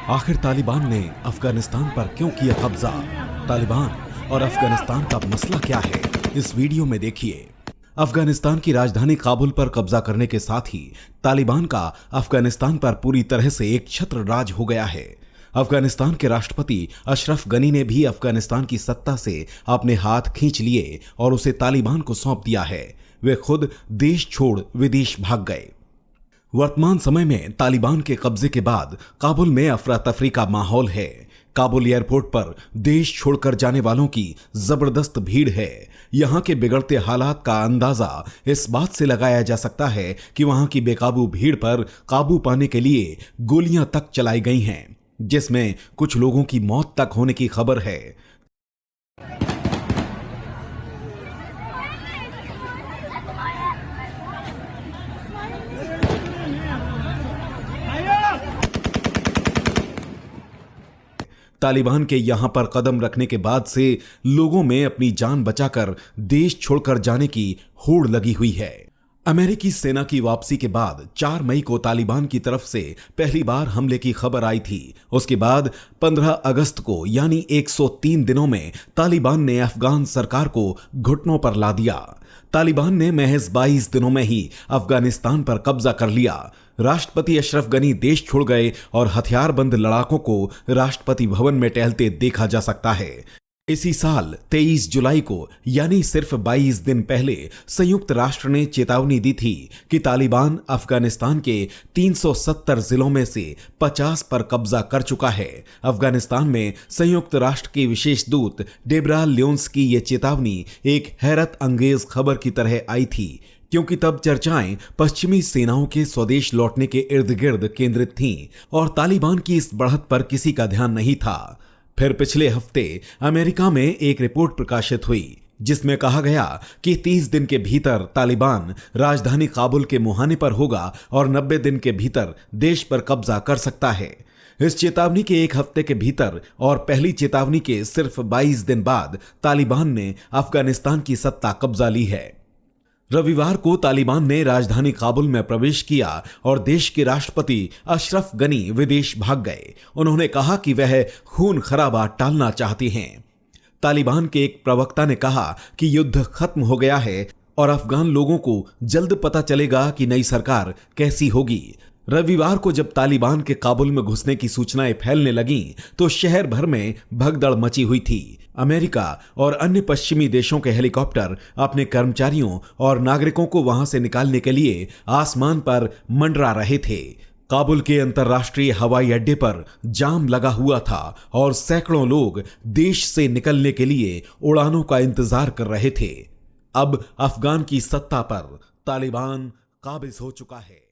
आखिर तालिबान ने अफगानिस्तान पर क्यों किया कब्जा? तालिबान और अफगानिस्तान का मसला क्या है, इस वीडियो में देखिए। अफगानिस्तान की राजधानी काबुल पर कब्जा करने के साथ ही तालिबान का अफगानिस्तान पर पूरी तरह से एक छत्र राज हो गया है। अफगानिस्तान के राष्ट्रपति अशरफ गनी ने भी अफगानिस्तान की सत्ता से अपने हाथ खींच लिए और उसे तालिबान को सौंप दिया है। वे खुद देश छोड़ विदेश भाग गए। वर्तमान समय में तालिबान के कब्जे के बाद काबुल में अफरा तफरी का माहौल है। काबुल एयरपोर्ट पर देश छोड़कर जाने वालों की जबरदस्त भीड़ है। यहां के बिगड़ते हालात का अंदाजा इस बात से लगाया जा सकता है कि वहां की बेकाबू भीड़ पर काबू पाने के लिए गोलियां तक चलाई गई हैं, जिसमें कुछ लोगों की मौत तक होने की खबर है। तालिबान के यहां पर कदम रखने के बाद से लोगों में अपनी जान बचाकर देश छोड़कर जाने की होड़ लगी हुई है। अमेरिकी सेना की वापसी के बाद 4 मई को तालिबान की तरफ से पहली बार हमले की खबर आई थी। उसके बाद 15 अगस्त को यानी 103 दिनों में तालिबान ने अफगान सरकार को घुटनों पर ला दिया। तालिबान ने महज 22 दिनों में ही अफगानिस्तान पर कब्जा कर लिया। राष्ट्रपति अशरफ गनी देश छोड़ गए और हथियारबंद लड़ाकों को राष्ट्रपति भवन में टहलते देखा जा सकता है। इसी साल 23 जुलाई को यानी सिर्फ 22 दिन पहले संयुक्त राष्ट्र ने चेतावनी दी थी कि तालिबान अफगानिस्तान के 370 जिलों में से 50 पर कब्जा कर चुका है। अफगानिस्तान में संयुक्त राष्ट्र के विशेष दूत डेब्रा लियोन्स की यह चेतावनी एक हैरत अंगेज खबर की तरह आई थी, क्योंकि तब चर्चाएं पश्चिमी सेनाओं के स्वदेश लौटने के इर्द गिर्द केंद्रित थीं और तालिबान की इस बढ़त पर किसी का ध्यान नहीं था। फिर पिछले हफ्ते अमेरिका में एक रिपोर्ट प्रकाशित हुई जिसमें कहा गया कि 30 दिन के भीतर तालिबान राजधानी काबुल के मुहाने पर होगा और 90 दिन के भीतर देश पर कब्जा कर सकता है। इस चेतावनी के एक हफ्ते के भीतर और पहली चेतावनी के सिर्फ 22 दिन बाद तालिबान ने अफगानिस्तान की सत्ता कब्जा ली है। रविवार को तालिबान ने राजधानी काबुल में प्रवेश किया और देश के राष्ट्रपति अशरफ गनी विदेश भाग गए। उन्होंने कहा कि वह खून खराबा टालना चाहते हैं। तालिबान के एक प्रवक्ता ने कहा कि युद्ध खत्म हो गया है और अफगान लोगों को जल्द पता चलेगा कि नई सरकार कैसी होगी। रविवार को जब तालिबान के काबुल में घुसने की सूचनाएं फैलने लगीं, तो शहर भर में भगदड़ मची हुई थी। अमेरिका और अन्य पश्चिमी देशों के हेलीकॉप्टर अपने कर्मचारियों और नागरिकों को वहां से निकालने के लिए आसमान पर मंडरा रहे थे। काबुल के अंतर्राष्ट्रीय हवाई अड्डे पर जाम लगा हुआ था और सैकड़ों लोग देश से निकलने के लिए उड़ानों का इंतजार कर रहे थे। अब अफगान की सत्ता पर तालिबान काबिज हो चुका है।